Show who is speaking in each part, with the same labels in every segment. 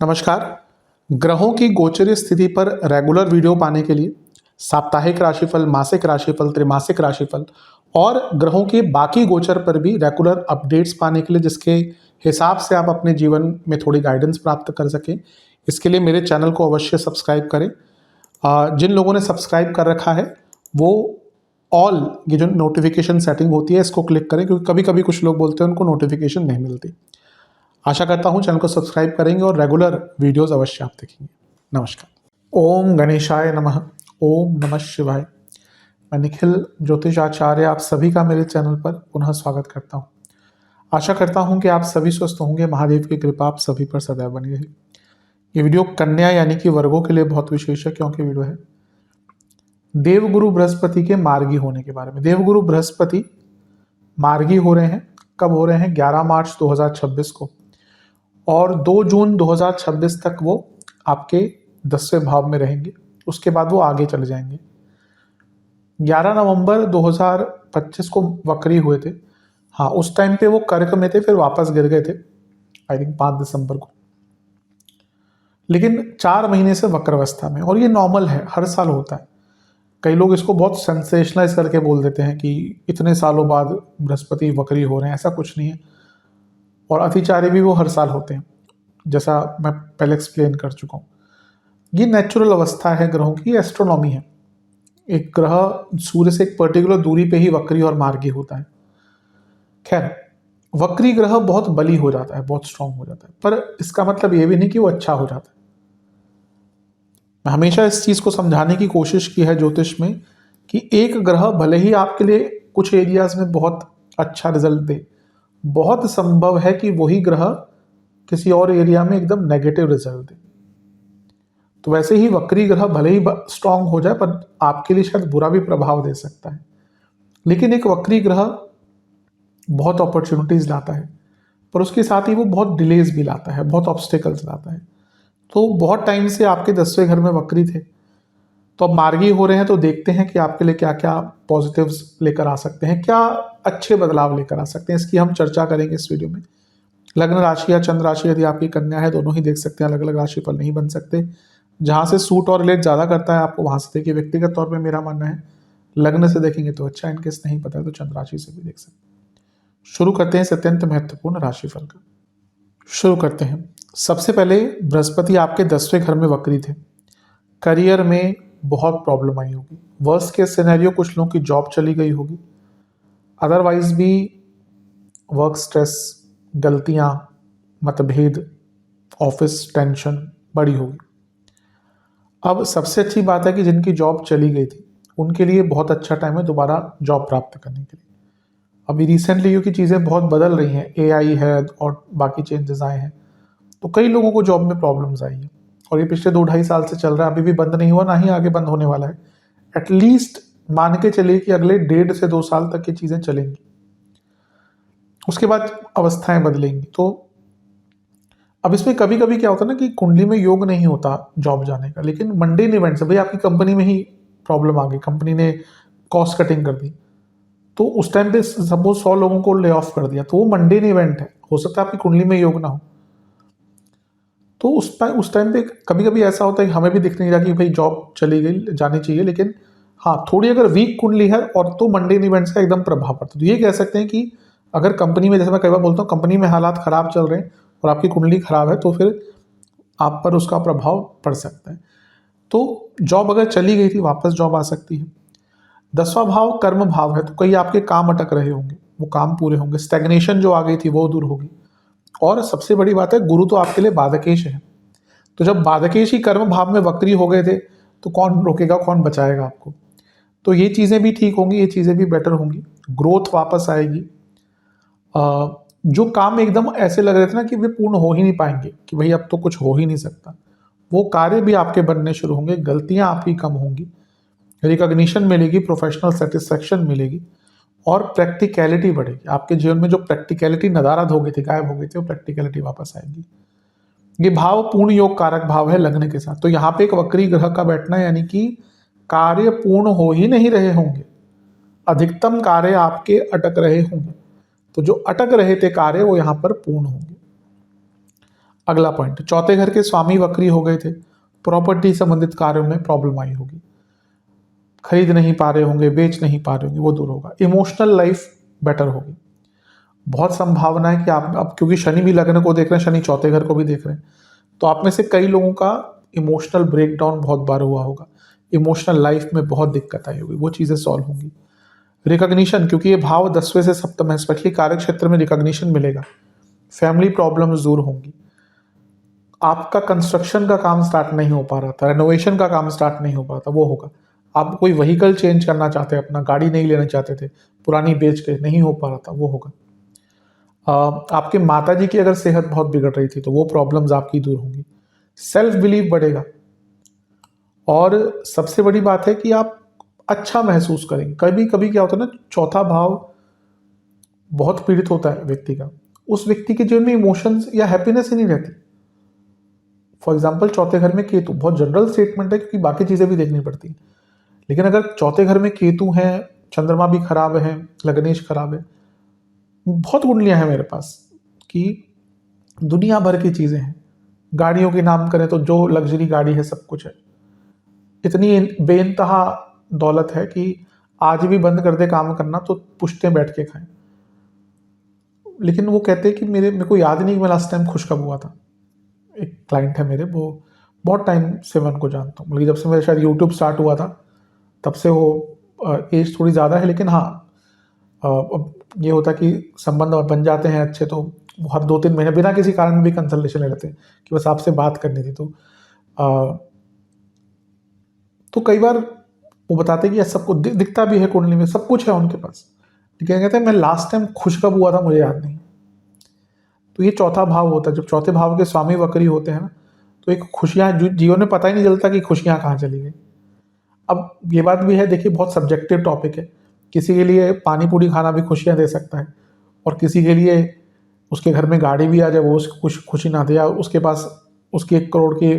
Speaker 1: नमस्कार। ग्रहों की गोचरीय स्थिति पर रेगुलर वीडियो पाने के लिए साप्ताहिक राशिफल, मासिक राशिफल, त्रैमासिक राशिफल और ग्रहों के बाकी गोचर पर भी रेगुलर अपडेट्स पाने के लिए, जिसके हिसाब से आप अपने जीवन में थोड़ी गाइडेंस प्राप्त कर सकें, इसके लिए मेरे चैनल को अवश्य सब्सक्राइब करें। जिन लोगों ने सब्सक्राइब कर रखा है वो ऑल ये जो नोटिफिकेशन सेटिंग होती है इसको क्लिक करें, क्योंकि कभी कभी कुछ लोग बोलते हैं उनको नोटिफिकेशन नहीं मिलती। आशा करता हूं चैनल को सब्सक्राइब करेंगे और रेगुलर वीडियोस अवश्य आप देखेंगे। नमस्कार। ओम गणेशाय नमः। ओम नमः शिवाय। मैं निखिल ज्योतिष आचार्य आप सभी का मेरे चैनल पर पुनः स्वागत करता हूं। आशा करता हूं कि आप सभी स्वस्थ होंगे। महादेव की कृपा आप सभी पर सदैव बनी रहे। ये वीडियो कन्या यानी कि वर्गों के लिए बहुत विशेष है, क्योंकि वीडियो है देवगुरु बृहस्पति के मार्गी होने के बारे में। देवगुरु बृहस्पति मार्गी हो रहे हैं। कब हो रहे हैं? 11 मार्च 2026 को, और 2 जून 2026 तक वो आपके 10वें भाव में रहेंगे। उसके बाद वो आगे चले जाएंगे। 11 नवंबर 2025 को वक्री हुए थे। हाँ, उस टाइम पे वो कर्क में थे, फिर वापस गिर गए थे आई थिंक 5 दिसंबर को। लेकिन 4 महीने से वक्र अवस्था में, और ये नॉर्मल है, हर साल होता है। कई लोग इसको बहुत सेंसेशनलाइज करके बोल देते हैं कि इतने सालों बाद बृहस्पति वक्री हो रहे हैं। ऐसा कुछ नहीं है, और अतिचारी भी वो हर साल होते हैं, जैसा मैं पहले एक्सप्लेन कर चुका हूँ। ये नेचुरल अवस्था है ग्रहों की, एस्ट्रोनॉमी है। एक ग्रह सूर्य से एक पर्टिकुलर दूरी पे ही वक्री और मार्गी होता है। खैर, वक्री ग्रह बहुत बली हो जाता है, बहुत स्ट्रांग हो जाता है, पर इसका मतलब ये भी नहीं कि वो अच्छा हो जाता है। मैं हमेशा इस चीज को समझाने की कोशिश की है ज्योतिष में कि एक ग्रह भले ही आपके लिए कुछ एरियाज में बहुत अच्छा रिजल्ट दे, बहुत संभव है कि वही ग्रह किसी और एरिया में एकदम नेगेटिव रिजल्ट दे। तो वैसे ही वक्री ग्रह भले ही स्ट्रांग हो जाए, पर आपके लिए शायद बुरा भी प्रभाव दे सकता है। लेकिन एक वक्री ग्रह बहुत अपॉर्चुनिटीज लाता है, पर उसके साथ ही वो बहुत डिलेज भी लाता है, बहुत ऑब्स्टेकल्स लाता है। तो बहुत टाइम से आपके 10वें घर में वक्री थे, तो अब मार्गी हो रहे हैं, तो देखते हैं कि आपके लिए क्या क्या पॉजिटिव्स लेकर आ सकते हैं, क्या अच्छे बदलाव लेकर आ सकते हैं। इसकी हम चर्चा करेंगे इस वीडियो में। लग्न राशि या चंद्र राशि यदि आपकी कन्या है, दोनों ही देख सकते हैं, अलग अलग राशि पर नहीं बन सकते। जहां से सूट और रिलेट ज़्यादा करता है आपको वहां से देखिए। व्यक्तिगत तौर पे मेरा मानना है लग्न से देखेंगे तो अच्छा, इनकेस नहीं पता है तो चंद्र राशि से भी देख सकते हैं। शुरू करते हैं इस अत्यंत महत्वपूर्ण राशिफल का। शुरू करते हैं। सबसे पहले बृहस्पति आपके 10वें घर में वक्री थे। करियर में बहुत प्रॉब्लम आई होगी। वर्स्ट केस सिनेरियो, कुछ लोगों की जॉब चली गई होगी। अदरवाइज भी वर्क स्ट्रेस, गलतियां, मतभेद, ऑफिस टेंशन बड़ी होगी। अब सबसे अच्छी बात है कि जिनकी जॉब चली गई थी उनके लिए बहुत अच्छा टाइम है दोबारा जॉब प्राप्त करने के लिए। अभी रिसेंटली क्योंकि चीज़ें बहुत बदल रही हैं, एआई है और बाकी चेंजेस आए हैं, तो कई लोगों को जॉब में प्रॉब्लम्स आई हैं, और ये पिछले 2-2.5 साल से चल रहा है। अभी भी बंद नहीं हुआ, ना ही आगे बंद होने वाला है। एटलीस्ट मान के चलिए कि अगले 1.5 से 2 साल तक ये चीज़ें चलेंगी, उसके बाद अवस्थाएं बदलेंगी। तो अब इसमें कभी कभी क्या होता है ना कि कुंडली में योग नहीं होता जॉब जाने का, लेकिन मंडेन इवेंट से, भाई आपकी कंपनी में ही प्रॉब्लम आ गई, कंपनी ने कॉस्ट कटिंग कर दी, तो उस टाइम पे सपोज 100 लोगों को ले ऑफ कर दिया, तो वो मंडेन इवेंट है। हो सकता है आपकी कुंडली में योग ना हो, तो उस टाइम पे कभी कभी ऐसा होता है कि हमें भी दिख नहीं रहा कि भाई जॉब चली गई, जानी चाहिए। लेकिन हाँ, थोड़ी अगर वीक कुंडली है और तो मंडेन इवेंट्स का एकदम प्रभाव पड़ता है। तो ये कह सकते हैं कि अगर कंपनी में, जैसे मैं कई बार बोलता हूँ, कंपनी में हालात खराब चल रहे हैं और आपकी कुंडली खराब है, तो फिर आप पर उसका प्रभाव पड़ सकता है। तो जॉब अगर चली गई थी, वापस जॉब आ सकती है। 10वां भाव कर्म भाव है, तो कई आपके काम अटक रहे होंगे, वो काम पूरे होंगे। स्टैग्नेशन जो आ गई थी वो दूर होगी। और सबसे बड़ी बात है, गुरु तो आपके लिए बाधकेश है। तो जब बाधकेश ही कर्म भाव में वक्री हो गए थे, तो कौन रोकेगा, कौन बचाएगा आपको? तो ये चीज़ें भी ठीक होंगी, ये चीज़ें भी बेटर होंगी। ग्रोथ वापस आएगी। जो काम एकदम ऐसे लग रहे थे ना कि वे पूर्ण हो ही नहीं पाएंगे, कि भाई अब तो कुछ हो ही नहीं सकता, वो कार्य भी आपके बनने शुरू होंगे। गलतियां आपकी कम होंगी, रिकॉग्निशन मिलेगी, प्रोफेशनल सेटिस्फैक्शन मिलेगी, और प्रैक्टिकलिटी बढ़ेगी। आपके जीवन में जो प्रैक्टिकलिटी नदारद हो गई थी, गायब हो गई थी, वो प्रैक्टिकलिटी वापस आएगी। ये भाव पूर्ण योग कारक भाव है लग्न के साथ। तो यहाँ पे एक वक्री ग्रह का बैठना, यानी कि कार्य पूर्ण हो ही नहीं रहे होंगे, अधिकतम कार्य आपके अटक रहे होंगे। तो जो अटक रहे थे कार्य वो यहाँ पर पूर्ण होंगे। अगला पॉइंट, चौथे घर के स्वामी वक्री हो गए थे, प्रॉपर्टी संबंधित कार्यों में प्रॉब्लम आई होगी, खरीद नहीं पा रहे होंगे, बेच नहीं पा रहे होंगे, वो दूर होगा। इमोशनल लाइफ बेटर होगी। बहुत संभावना है कि आप अब क्योंकि शनि भी लग्न को देख रहे हैं, शनि चौथे घर को भी देख रहे हैं, तो आप में से कई लोगों का इमोशनल ब्रेकडाउन बहुत बार हुआ होगा, इमोशनल लाइफ में बहुत दिक्कत आई होगी, वो चीज़ें सॉल्व होंगी। रिकॉग्निशन, क्योंकि ये भाव 10वें से सप्तम है, स्पेशली कार्य क्षेत्र में रिकॉग्निशन मिलेगा, फैमिली प्रॉब्लम्स दूर होंगी। आपका कंस्ट्रक्शन का काम स्टार्ट नहीं हो पा रहा था, रेनोवेशन का काम स्टार्ट नहीं हो पा रहा था, वो होगा। आप कोई व्हीकल चेंज करना चाहते हैं, अपना गाड़ी नहीं लेना चाहते थे, पुरानी बेच के नहीं हो पा रहा था, वो होगा। आपके माताजी की अगर सेहत बहुत बिगड़ रही थी तो वो प्रॉब्लम्स आपकी दूर होंगी। सेल्फ बिलीव बढ़ेगा और सबसे बड़ी बात है कि आप अच्छा महसूस करेंगे। कभी कभी क्या होता है ना, चौथा भाव बहुत पीड़ित होता है व्यक्ति का, उस व्यक्ति के जीवन में इमोशंस या हैप्पीनेस ही नहीं रहती। फॉर एग्जाम्पल चौथे घर में केतु, बहुत जनरल स्टेटमेंट है क्योंकि बाकी चीजें भी देखनी पड़ती हैं, लेकिन अगर चौथे घर में केतु है, चंद्रमा भी खराब है, लग्नेश खराब है, बहुत कुंडलियां हैं मेरे पास कि दुनिया भर की चीजें हैं। गाड़ियों के नाम करें तो जो लग्जरी गाड़ी है सब कुछ है, इतनी बेइंतहा दौलत है कि आज भी बंद कर दे काम करना तो पुश्तें बैठ के खाएं। लेकिन वो कहते हैं कि मेरे को याद नहीं कि मैं लास्ट टाइम खुश कब हुआ था। एक क्लाइंट है मेरे, वो बहुत टाइम से मैं उनको जानता हूँ, मतलब जब से मेरा शायद यूट्यूब स्टार्ट हुआ था तब से वो एज थोड़ी ज़्यादा है, लेकिन हाँ अब ये होता कि संबंध बन जाते हैं अच्छे तो वो हर 2-3 महीने बिना किसी कारण भी कंसल्टेशन ले लेते हैं कि बस आपसे बात करनी थी। तो कई बार वो बताते हैं कि सबको दिखता भी है कुंडली में, सब कुछ है उनके पास, लेकिन कहते हैं मैं लास्ट टाइम खुश कब हुआ था मुझे याद नहीं। तो ये चौथा भाव होता है, जब चौथे भाव के स्वामी वक्री होते हैं ना, तो एक खुशियाँ जीवन में पता ही नहीं चलता कि खुशियाँ कहाँ चली गई। अब ये बात भी है, देखिए बहुत सब्जेक्टिव टॉपिक है, किसी के लिए पानी पूरी खाना भी खुशियाँ दे सकता है और किसी के लिए उसके घर में गाड़ी भी आ जाए वो उसको खुशी ना दे, या उसके पास उसकी 1 करोड़ की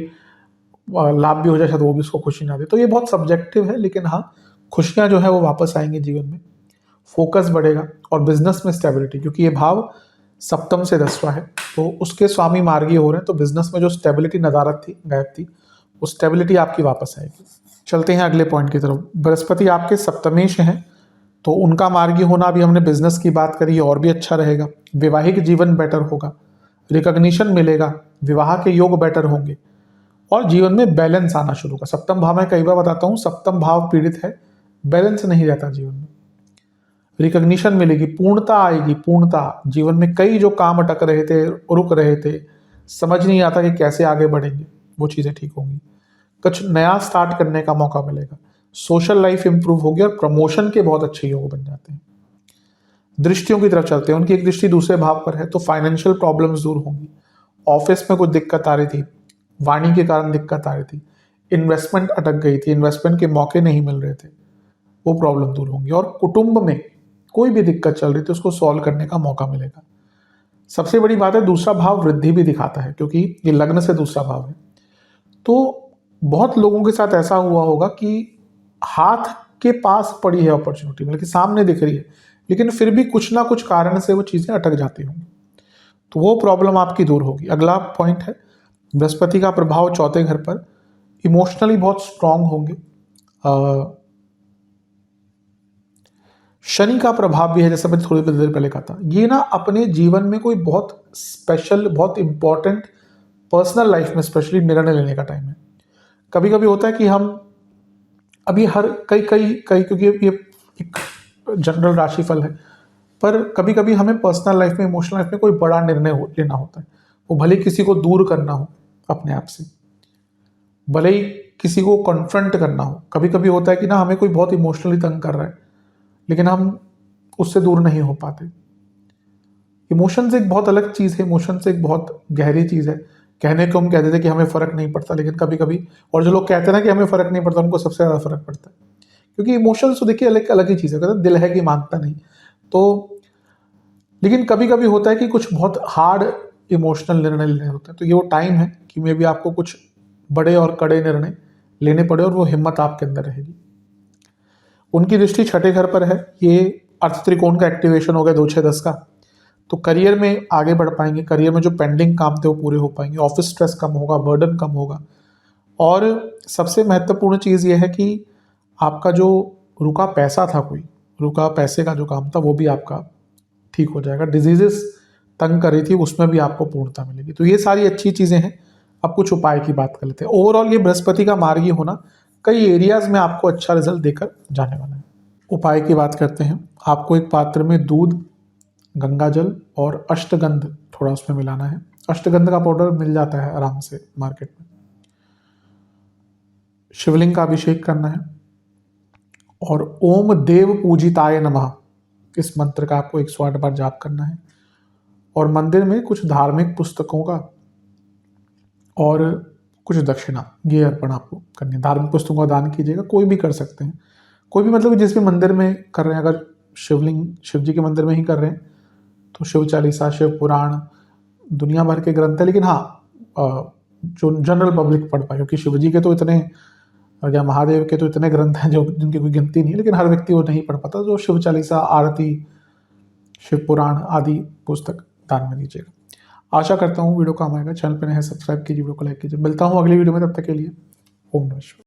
Speaker 1: लाभ भी हो जाए शायद वो भी उसको खुशी ना दे। तो ये बहुत सब्जेक्टिव है, लेकिन हाँ खुशियाँ जो है वो वापस आएंगी जीवन में, फोकस बढ़ेगा और बिजनेस में स्टेबिलिटी, क्योंकि ये भाव सप्तम से 10वां है तो उसके स्वामी मार्गी हो रहे हैं, तो बिजनेस में जो स्टेबिलिटी नदारत थी, गायब थी, वो स्टेबिलिटी आपकी वापस आएगी। चलते हैं अगले पॉइंट की तरफ। बृहस्पति आपके सप्तमेश हैं तो उनका मार्गी होना, अभी हमने बिजनेस की बात करी, और भी अच्छा रहेगा। वैवाहिक जीवन बेटर होगा, रिकॉग्निशन मिलेगा, विवाह के योग बेटर होंगे और जीवन में बैलेंस आना शुरू होगा। सप्तम भाव में कई बार बताता हूँ, सप्तम भाव पीड़ित है, बैलेंस नहीं रहता जीवन में। रिकॉग्निशन मिलेगी, पूर्णता आएगी, पूर्णता जीवन में कई जो काम अटक रहे थे, रुक रहे थे, समझ नहीं आता कि कैसे आगे बढ़ेंगे, वो चीज़ें ठीक होंगी। कुछ नया स्टार्ट करने का मौका मिलेगा, सोशल लाइफ इंप्रूव होगी और प्रमोशन के बहुत अच्छे योग बन जाते हैं। दृष्टियों की तरफ चलते हैं, उनकी एक दृष्टि दूसरे भाव पर है तो फाइनेंशियल प्रॉब्लम्स दूर होंगी। ऑफिस में कुछ दिक्कत आ रही थी, वाणी के कारण दिक्कत आ रही थी, इन्वेस्टमेंट अटक गई थी, इन्वेस्टमेंट के मौके नहीं मिल रहे थे, वो प्रॉब्लम दूर होंगी। और कुटुंब में कोई भी दिक्कत चल रही थी उसको सॉल्व करने का मौका मिलेगा। सबसे बड़ी बात है, दूसरा भाव वृद्धि भी दिखाता है क्योंकि ये लग्न से दूसरा भाव है। तो बहुत लोगों के साथ ऐसा हुआ होगा कि हाथ के पास पड़ी है अपॉर्चुनिटी, मतलब कि सामने दिख रही है, लेकिन फिर भी कुछ ना कुछ कारण से वो चीज़ें अटक जाती होंगी, तो वो प्रॉब्लम आपकी दूर होगी। अगला पॉइंट है, बृहस्पति का प्रभाव चौथे घर पर, इमोशनली बहुत स्ट्रांग होंगे। शनि का प्रभाव भी है, जैसे मैंने थोड़ी देर पहले कहा था, ये ना अपने जीवन में कोई बहुत स्पेशल, बहुत इंपॉर्टेंट पर्सनल लाइफ में स्पेशली निर्णय लेने का टाइम है। कभी कभी होता है कि हम अभी हर कई क्योंकि ये एक जनरल राशिफल है, पर कभी कभी हमें पर्सनल लाइफ में, इमोशनल लाइफ में कोई बड़ा निर्णय लेना होता है, वो भले किसी को दूर करना हो अपने आप से, भले ही किसी को कॉन्फ्रंट करना हो। कभी कभी होता है कि ना हमें कोई बहुत इमोशनली तंग कर रहा है लेकिन हम उससे दूर नहीं हो पाते। इमोशंस एक बहुत अलग चीज़ है, इमोशंस एक बहुत गहरी चीज़ है। कहने को हम कहते थे कि हमें फ़र्क नहीं पड़ता, लेकिन कभी कभी, और जो लोग कहते हैं ना कि हमें फ़र्क नहीं पड़ता, उनको सबसे ज़्यादा फ़र्क पड़ता है, क्योंकि इमोशंस तो देखिए अलग अलग ही चीज़ है, कहते हैं दिल है कि मानता नहीं। तो लेकिन कभी कभी होता है कि कुछ बहुत हार्ड इमोशनल निर्णय लेने होते हैं, तो ये वो टाइम है कि मे भी आपको कुछ बड़े और कड़े निर्णय लेने पड़े और वो हिम्मत आपके अंदर रहेगी। उनकी दृष्टि छठे घर पर है, ये अर्थ त्रिकोण का एक्टिवेशन हो गया 2 6 10 का, तो करियर में आगे बढ़ पाएंगे, करियर में जो पेंडिंग काम थे वो पूरे हो पाएंगे, ऑफिस स्ट्रेस कम होगा, बर्डन कम होगा। और सबसे महत्वपूर्ण चीज़ ये है कि आपका जो रुका पैसा था, कोई रुका पैसे का जो काम था वो भी आपका ठीक हो जाएगा। डिजीजेस तंग कर रही थी उसमें भी आपको पूर्णता मिलेगी। तो ये सारी अच्छी चीज़ें हैं। अब कुछ उपाय की बात कर लेते हैं। ओवरऑल ये बृहस्पति का मार्गी होना कई एरियाज में आपको अच्छा रिजल्ट देकर जाने वाला है। उपाय की बात करते हैं। आपको एक पात्र में दूध, गंगा जल और अष्टगंध थोड़ा उसमें मिलाना है। अष्टगंध का पाउडर मिल जाता है आराम से मार्केट में। शिवलिंग का अभिषेक करना है और ओम देव पूजिताय नमः इस मंत्र का आपको 108 बार जाप करना है। और मंदिर में कुछ धार्मिक पुस्तकों का और कुछ दक्षिणा ये अर्पण आपको करनी है। धार्मिक पुस्तकों का दान कीजिएगा, कोई भी कर सकते हैं, कोई भी मतलब जिस भी मंदिर में कर रहे हैं। अगर शिव जी के मंदिर में ही कर रहे हैं तो शिव चालीसा, शिव पुराण, दुनिया भर के ग्रंथ है। लेकिन हाँ, जो जनरल पब्लिक पढ़ पाए, क्योंकि शिव जी के तो इतने या महादेव के तो इतने ग्रंथ हैं जो जिनकी कोई गिनती नहीं है, लेकिन हर व्यक्ति वो नहीं पढ़ पाता। जो शिव चालीसा, आरती, शिव पुराण आदि पुस्तक दान में दीजिएगा। आशा करता हूँ वीडियो काम आएगा। चैनल पर नए हैं सब्सक्राइब कीजिए, वीडियो को लाइक कीजिए। मिलता हूँ अगली वीडियो में, तब तक के लिए ओम नमः शिवाय।